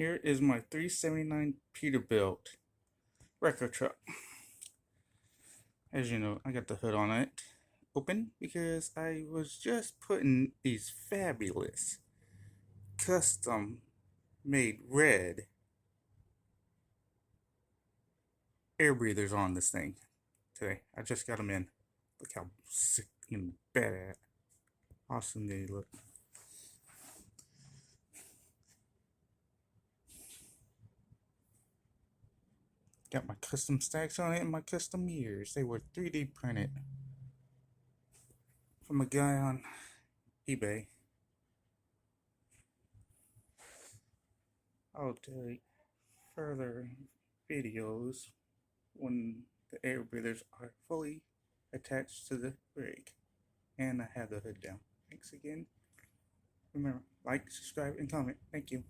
Here is my 379 Peterbilt record truck. As you know, I got the hood on it open because I was just putting these fabulous custom made red air breathers on this thing today. I just got them in. Look how sick and bad, awesome they look. Got my custom stacks on it and my custom mirrors. They were 3D printed from a guy on eBay. I'll take further videos when the air breathers are fully attached to the rig and I have the hood down. Thanks again. Remember, like, subscribe, and comment. Thank you.